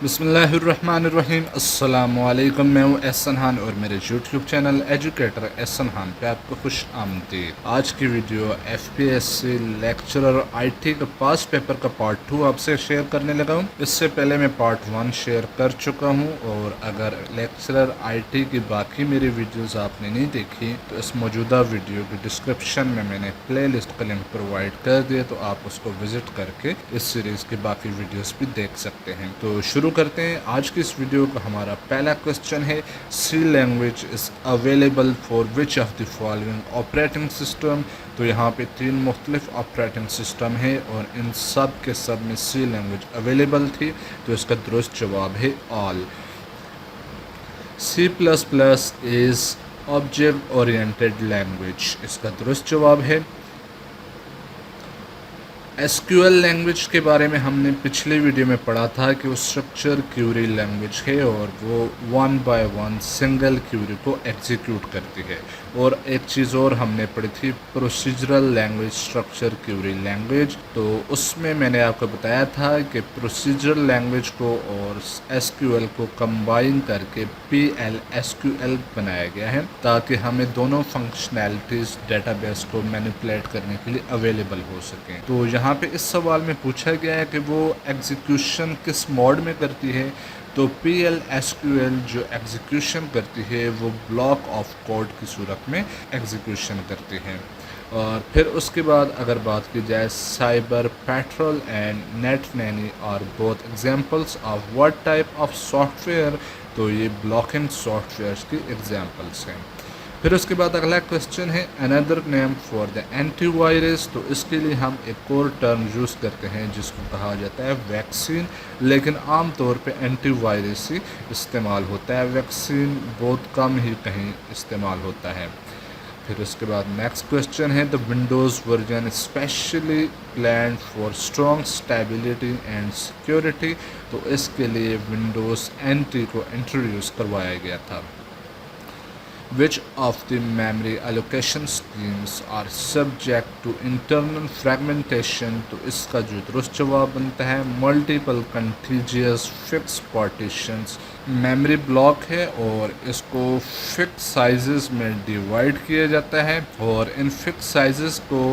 بسم اللہ الرحمن الرحیم، السلام علیکم۔ میں ہوں احسن خان اور میرے YouTube channel educator Ahsan Khan پہ آپ کو خوش آمدید۔ آج کی video F P S C lecturer I T کا پاس پیپر کا پارٹ 2 آپ سے شیئر کرنے لگا ہوں۔ اس سے پہلے میں پارٹ 1 شیئر کر چکا ہوں، اور اگر لیکچرر آئی ٹی کی باقی میری ویڈیوز آپ نے نہیں دیکھی تو اس موجودہ ویڈیو کی ڈسکرپشن میں نے پلے لسٹ کا لنک پرووائڈ کر دیا، تو آپ اس کو وزٹ کر کے اس سیریز کی باقی ویڈیوز بھی دیکھ سکتے ہیں۔ تو شروع کرتے ہیں آج کی اس ویڈیو کا۔ ہمارا پہلا کوسچن ہے، C language is available for which of the following operating system. تو یہاں پہ 3 مختلف آپریٹنگ سسٹم ہے اور ان سب کے سب میں سی لینگویج اویلیبل تھی، تو اس کا درست جواب ہے all. C plus plus is object oriented language, اس کا درست جواب ہے۔ ایس کیو ایل لینگویج کے بارے میں ہم نے پچھلی ویڈیو میں پڑھا تھا کہ وہ اسٹرکچر کیوری لینگویج ہے، اور وہ 1 بائی 1 سنگل کیوری کو ایگزیکیوٹ کرتی ہے۔ اور ایک چیز اور ہم نے پڑھی تھی، procedural language structure query language. تو اس میں نے آپ کو بتایا تھا کہ پروسیجرل لینگویج کو اور ایس کیو ایل کو کمبائن کر کے P L S Q L بنایا گیا ہے، تاکہ ہمیں دونوں فنکشنالٹیز ڈیٹا بیس کو مینیپولیٹ کرنے کے لیے اویلیبل ہو سکیں۔ تو یہاں پہ اس سوال میں پوچھا گیا ہے کہ وہ ایگزیکیوشن کس موڈ میں کرتی ہے، تو P L S Q L جو ایگزیکیوشن کرتی ہے وہ بلاک آف کوڈ کی صورت میں ایگزیکیوشن کرتی ہے۔ اور پھر اس کے بعد اگر بات کی جائے، cyber patrol and net nanny are both examples of what type of software, تو یہ بلاکنگ سافٹ ویئرس کی ایگزامپلس ہیں۔ پھر اس کے بعد اگلا کوسچن ہے، اندر name for the antivirus. تو اس کے لیے ہم ایک اور ٹرم یوز کرتے ہیں جس کو کہا جاتا ہے ویکسین، لیکن عام طور پہ اینٹی وائرس ہی استعمال ہوتا ہے، ویکسین بہت کم ہی کہیں استعمال ہوتا ہے۔ پھر اس کے بعد نیکسٹ کوسچن ہے، the Windows version specially planned for strong stability and security. تو اس کے لیے ونڈوز NT کو انٹروڈیوس کروایا گیا تھا۔ Which of the memory allocation schemes are subject to internal fragmentation؟ تو اس کا جو درست جواب بنتا ہے multiple contiguous fixed partitions۔ Memory block ہے اور اس کو فکس سائزز میں ڈیوائڈ کیا جاتا ہے، اور ان فکس سائزز کو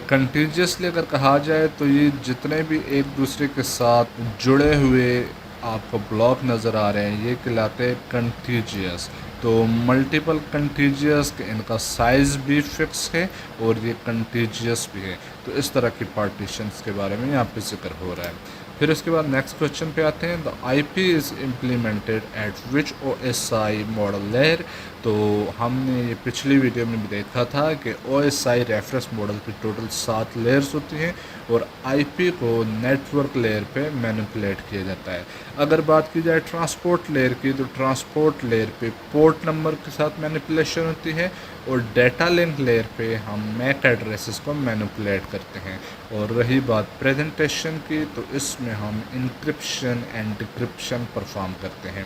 کنٹیجیسلی اگر کہا جائے تو یہ جتنے بھی ایک دوسرے کے ساتھ جڑے ہوئے آپ کو بلاک نظر آ رہے ہیں، یہ کہلاتے ہیں کنٹیجیس۔ تو ملٹیپل کنٹیجیس کہ ان کا سائز بھی فکس ہے اور یہ کنٹیجیس بھی ہے، تو اس طرح کی پارٹیشنز کے بارے میں یہاں پہ ذکر ہو رہا ہے۔ پھر اس کے بعد نیکسٹ کوسچن پہ آتے ہیں، the IP is implemented at which OSI model layer. تو ہم نے یہ پچھلی ویڈیو میں بھی دیکھا تھا کہ O S I reference model پہ ٹوٹل 7 لیئرز ہوتی ہیں، اور آئی پی کو نیٹ ورک لیئر پہ مینیپولیٹ کیا جاتا ہے۔ اگر بات کی جائے ٹرانسپورٹ لیئر کی، تو ٹرانسپورٹ لیئر پہ پورٹ نمبر کے ساتھ مینیپولیشن ہوتی ہے، اور ڈیٹا لنک لیئر پہ ہم میک ایڈریسز کو مینیپولیٹ کرتے ہیں۔ اور رہی بات پریزنٹیشن کی، تو اس میں ہم انکرپشن اینڈ ڈکرپشن پرفارم کرتے ہیں۔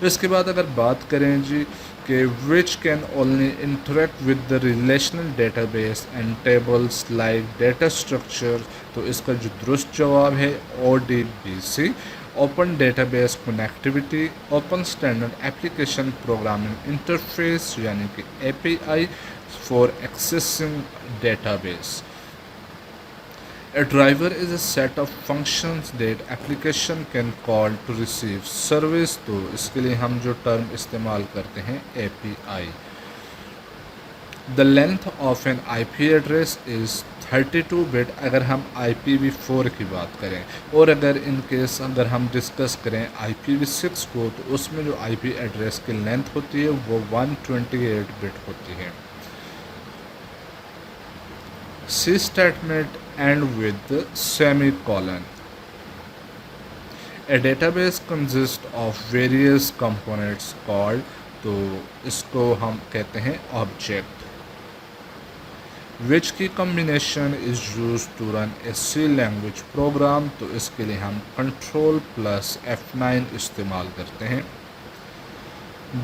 اس کے بعد اگر بات کریں جی کہ which can only interact with the relational data base and tables like data structure, تو اس کا جو درست جواب ہے ODBC، open data base connectivity, open standard application programming interface یعنی کہ API for accessing data base. A driver is a set of functions that application can call to receive service۔ تو اس کے لیے ہم جو ٹرم استعمال کرتے ہیں API۔ The length of an IP address is 32 bit اگر ہم IPv4 کی بات کریں، اور اگر ان کیس اگر ہم ڈسکس کریں IPv6 کو، تو اس میں جو IP ایڈریس کی لینتھ ہوتی ہے وہ 128 بٹ ہوتی ہے۔ C statement end with semicolon۔ A database consists of various components called، تو اس کو ہم کہتے ہیں آبجیکٹ۔ which کی combination is used to run a C language program۔ تو اس کے لیے ہم Control plus F9 استعمال کرتے ہیں۔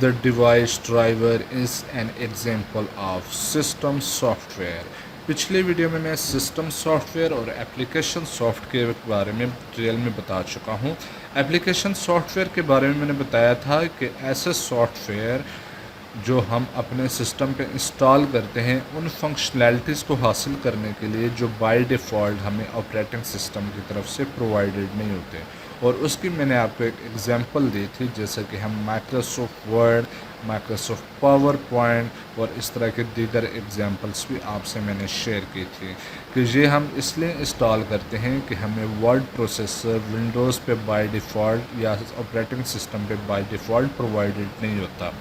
The device driver is an example of system software۔ पिछले वीडियो में मैं सिस्टम सॉफ्टवेयर और एप्लीकेशन सॉफ्ट के बारे में डिटेल में बता चुका हूँ। एप्लीकेशन सॉफ्टवेयर के बारे में मैंने बताया था कि ऐसे सॉफ्टवेयर जो हम अपने सिस्टम पे इंस्टॉल करते हैं उन फंक्शनैलिटीज़ को हासिल करने के लिए जो बाय डिफ़ॉल्ट हमें ऑपरेटिंग सिस्टम की तरफ से प्रोवाइडेड नहीं होते, और उसकी मैंने आपको एक एग्जांपल दी थी, जैसे कि हम Microsoft word, Microsoft power point और इस तरह के दीगर एग्जांपल्स भी आपसे मैंने शेयर की थी कि ये हम इसलिए इंस्टॉल करते हैं कि हमें वर्ड प्रोसेसर विंडोज़ पे बाय डिफ़ॉल्ट या ऑपरेटिंग सिस्टम पे बाय डिफ़ॉल्ट प्रोवाइडेड नहीं होता।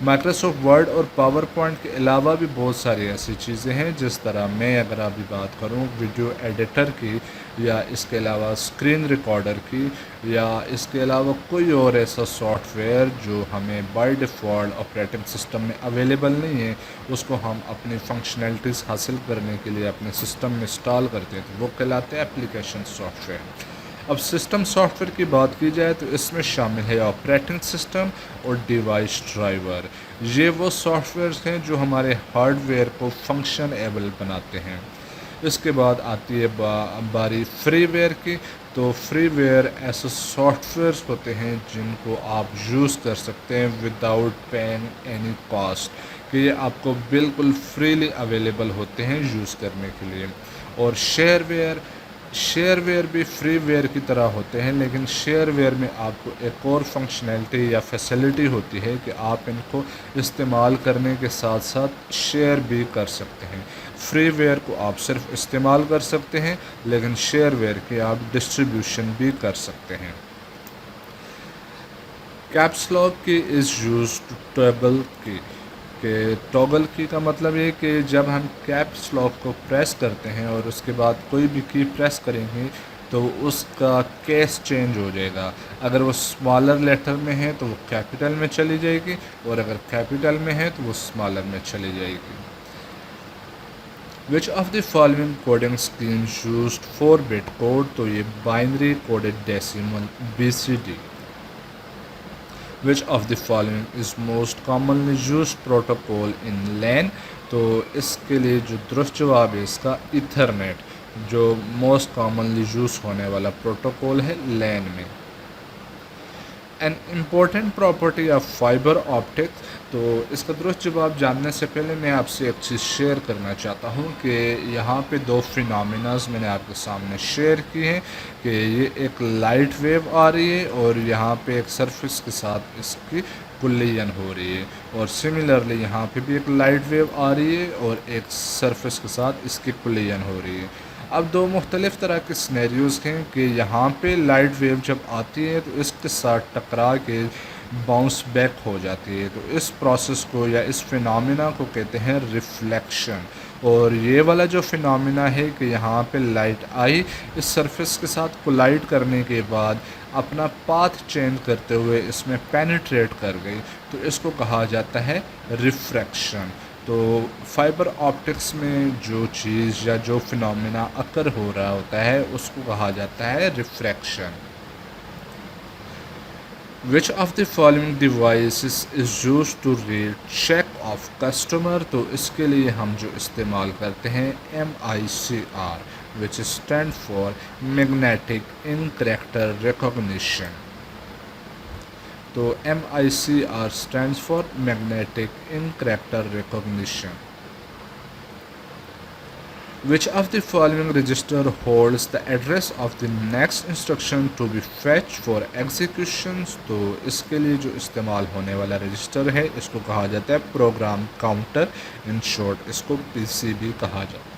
माइक्रोसॉफ्ट वर्ड और पावर पॉइंट के अलावा भी बहुत सारी ऐसी चीज़ें हैं, जिस तरह मैं अगर अभी बात करूं वीडियो एडिटर की, या इसके अलावा स्क्रीन रिकॉर्डर की, या इसके अलावा कोई और ऐसा सॉफ्टवेयर जो हमें बाय डिफ़ॉल्ट ऑपरेटिंग सिस्टम में अवेलेबल नहीं है, उसको हम अपनी फंक्शनैलिटीज़ हासिल करने के लिए अपने सिस्टम में इंस्टॉल करते हैं, तो वो कहलाते हैं एप्लीकेशन सॉफ्टवेयर। अब सिस्टम सॉफ्टवेयर की बात की जाए तो इसमें शामिल है ऑपरेटिंग सिस्टम और डिवाइस ड्राइवर। ये वो सॉफ्टवेयर हैं जो हमारे हार्डवेयर को फंक्शन एबल बनाते हैं। इसके बाद आती है बारी फ्रीवेयर की। तो फ्रीवेयर ऐसे सॉफ्टवेयर्स होते हैं जिनको आप यूज़ कर सकते हैं विदाउट पेइंग एनी कॉस्ट, कि ये आपको बिल्कुल फ्रीली अवेलेबल होते हैं यूज़ करने के लिए। और शेयरवेयर भी फ्रीवेयर की तरह होते हैं, लेकिन शेयरवेयर में आपको एक और फंक्शनैलिटी या फैसिलिटी होती है कि आप इनको इस्तेमाल करने के साथ साथ शेयर भी कर सकते हैं। फ्रीवेयर को आप सिर्फ इस्तेमाल कर सकते हैं, लेकिन शेयरवेयर की आप डिस्ट्रीब्यूशन भी कर सकते हैं। कैप्स लॉक की इज़ यूज टू टॉगल की, कि टॉगल की का मतलब ये कि जब हम कैप्स लॉक को प्रेस करते हैं और उसके बाद कोई भी की प्रेस करेंगे तो उसका केस चेंज हो जाएगा। अगर वो स्मॉलर लेटर में है तो वो कैपिटल में चली जाएगी, और अगर कैपिटल में है तो वो स्मॉलर में चली जाएगी। विच of the following coding scheme used 4-bit code, तो ये binary coded decimal BCD। Which of the following is most commonly used protocol in LAN, तो इसके लिए जो दुरुस्त जवाब है इसका ईथरनेट, जो मोस्ट कॉमनली यूज़ होने वाला प्रोटोकॉल है LAN में। An important property of fibre optics, तो इसका दुरुस्त जवाब जानने से पहले मैं आपसे एक चीज़ शेयर करना चाहता हूँ कि यहाँ पे दो फिनोमिनाज मैंने आपके सामने शेयर किए हैं कि ये एक लाइट वेव आ रही है और यहाँ पे एक सरफेस के साथ इसकी कुल्लियन हो रही है, और सिमिलरली यहाँ पे भी एक लाइट वेव आ रही है और एक सरफेस के साथ इसकी कुल्लियन हो रही है। अब दो मुख्तलिफ़ तरह के सिनेरियोज़ हैं कि यहाँ पे लाइट वेव जब आती है तो इसके साथ टकरा के बाउंस बैक हो जाती है, तो इस प्रोसेस को या इस फिनोमिना को कहते हैं रिफ्लेक्शन। और ये वाला जो फिनोमिना है कि यहाँ पे लाइट आई, इस सरफेस के साथ कोलाइड करने के बाद अपना पाथ चेंज करते हुए इसमें पेनिट्रेट कर गई, तो इसको कहा जाता है रिफ्रैक्शन। तो फाइबर ऑप्टिक्स में जो चीज़ या जो फिनोमिना अकर हो रहा होता है उसको कहा जाता है refraction. Which of the following devices is use to read cheque of customer, तो इसके लिए हम जो इस्तेमाल करते हैं MICR, which stand for magnetic in character recognition. तो MICR stands for Magnetic in Character Recognition. Which of the following register holds the address of the next instruction to be fetched for executions, तो इसके लिए जो इस्तेमाल होने वाला register है इसको कहा जाता है प्रोग्राम काउंटर, इन शॉर्ट इसको PCB कहा जाता है।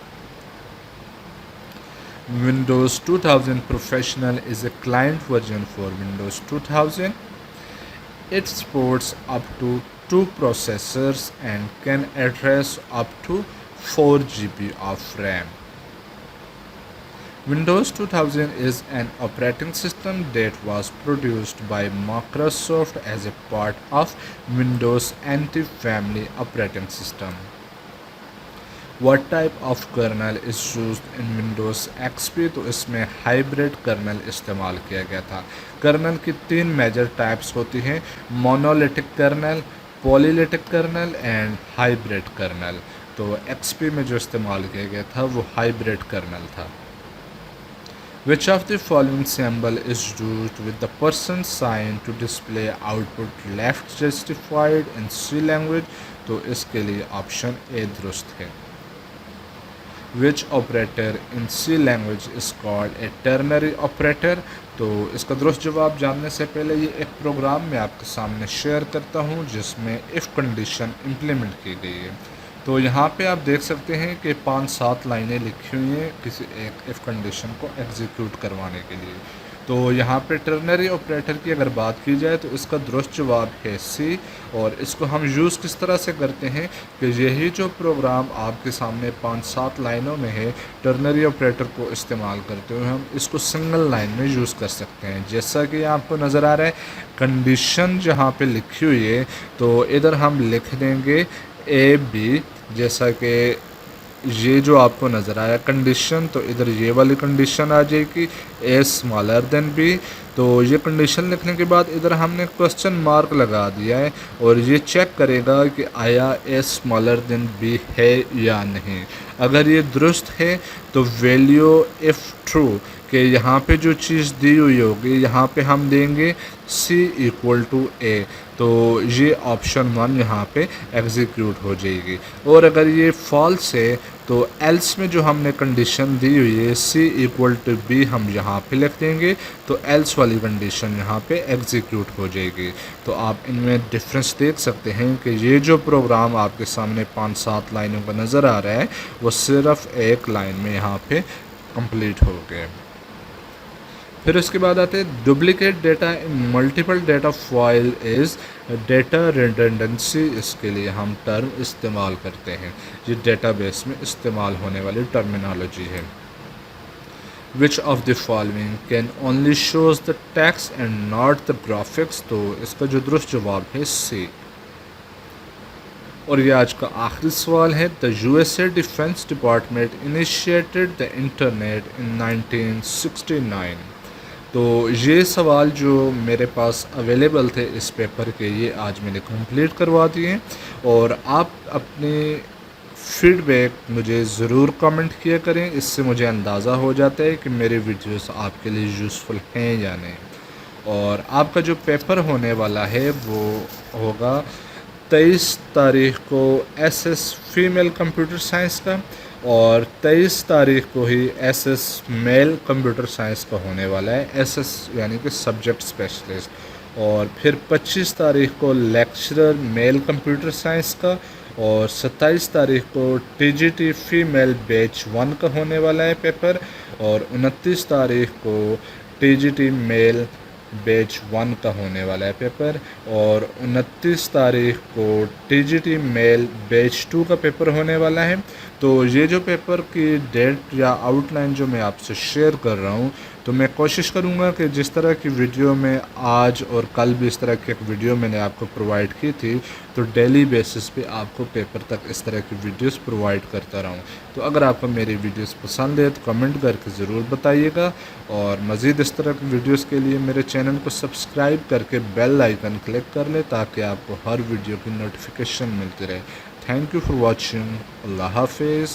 Windows 2000 Professional is a client version for Windows 2000. It supports up to 2 processors and can address up to 4 GB of RAM. Windows 2000 is an operating system that was produced by Microsoft as a part of Windows NT family operating system. What type of kernel is used in Windows XP, तो इसमें hybrid colonel इस्तेमाल किया गया था। Colonel की 3 major types होती हैं, monolithic kernel, polylithic kernel and hybrid kernel. तो XP में जो इस्तेमाल किया गया था वो हाइब्रिड कर्नल था। Which of the following symbol is used with the % sign to display output left justified in C language? तो इसके लिए ऑप्शन ए दुरुस्त है। Which operator in C language is called a ternary operator? तो इसका दुरुस्त जवाब जानने से पहले ये एक प्रोग्राम मैं आपके सामने शेयर करता हूँ जिसमें इफ़ कंडीशन इम्प्लीमेंट की गई है। तो यहाँ पे आप देख सकते हैं कि 5-7 लाइनें लिखी हुई हैं किसी एक इफ़ कंडीशन को एग्जीक्यूट करवाने के लिए। तो यहाँ पे टर्नरी ऑपरेटर की अगर बात की जाए तो इसका दुरुस्त जवाब है सी। और इसको हम यूज़ किस तरह से करते हैं कि यही जो प्रोग्राम आपके सामने 5-7 लाइनों में है, टर्नरी ऑपरेटर को इस्तेमाल करते हुए हम इसको सिंगल लाइन में यूज़ कर सकते हैं। जैसा कि आपको नज़र आ रहा है कंडीशन जहाँ पे लिखी हुई है तो इधर हम लिख देंगे ए बी, जैसा कि ये जो आपको नज़र आया कंडीशन, तो इधर ये वाली कंडीशन आ जाएगी ए स्मॉलर देन बी। तो ये कंडीशन लिखने के बाद इधर हमने क्वेश्चन मार्क लगा दिया है और ये चेक करेगा कि आया ए स्मॉलर देन बी है या नहीं। अगर ये दुरुस्त है तो वैल्यू इफ़ ट्रू कि यहाँ पे जो चीज़ दी हुई होगी यहाँ पे हम देंगे सी इक्वल टू ए, तो ये ऑप्शन 1 यहाँ पे एग्जीक्यूट हो जाएगी। और अगर ये फॉल्स है तो एल्स में जो हमने कंडीशन दी हुई है सी इक्वल टू बी हम यहाँ पे लिख देंगे, तो एल्स वाली कंडीशन यहाँ पे एग्जीक्यूट हो जाएगी। तो आप इनमें डिफरेंस देख सकते हैं कि ये जो प्रोग्राम आपके सामने 5-7 लाइनों का नज़र आ रहा है वो सिर्फ एक लाइन में यहाँ पे कंप्लीट हो गए। फिर उसके बाद आते हैं duplicate data in multiple data file is data redundancy. इसके लिए हम टर्म इस्तेमाल करते हैं, ये डेटाबेस में इस्तेमाल होने वाली टर्मिनोलॉजी है। विच of the following can only shows the text and not the graphics? तो इसका जो दुरुस्त जवाब है सी। और ये आज का आखिरी सवाल है। The USA defence department initiated the internet in 1969। तो ये सवाल जो मेरे पास अवेलेबल थे इस पेपर के, ये आज मैंने कंप्लीट करवा दिए। और आप अपने फीडबैक मुझे ज़रूर कमेंट किया करें, इससे मुझे अंदाज़ा हो जाता है कि मेरे वीडियोस आपके लिए यूज़फुल हैं या नहीं। और आपका जो पेपर होने वाला है वो होगा 23 तारीख़ को SS फीमेल कंप्यूटर साइंस का, और 23 तारीख़ को ही SS मेल कंप्यूटर साइंस का होने वाला है, SS यानी कि सब्जेक्ट स्पेशलिस्ट। और फिर 25 तारीख़ को लेक्चरर मेल कंप्यूटर साइंस का, और 27 तारीख़ को TGT फीमेल बैच 1 का होने वाला है पेपर, और 29 तारीख़ को TGT मेल बैच 1 का होने वाला है पेपर, और 29 तारीख़ को TGT मेल बैच 2 का पेपर होने वाला है। तो ये जो पेपर की डेट या आउटलाइन जो मैं आपसे शेयर कर रहा हूँ, तो मैं कोशिश करूँगा कि जिस तरह की वीडियो में आज और कल भी इस तरह की एक वीडियो मैंने आपको प्रोवाइड की थी, तो डेली बेसिस पे आपको पेपर तक इस तरह की वीडियोस प्रोवाइड करता रहूँ। तो अगर आपको मेरी वीडियोस पसंद है तो कमेंट करके ज़रूर बताइएगा, और मज़ीद इस तरह की वीडियोस के लिए मेरे चैनल को सब्सक्राइब करके बेल आइकन क्लिक कर लें ताकि आपको हर वीडियो की नोटिफिकेशन मिलती रहे। Thank you for watching. अल्लाह हाफिज़।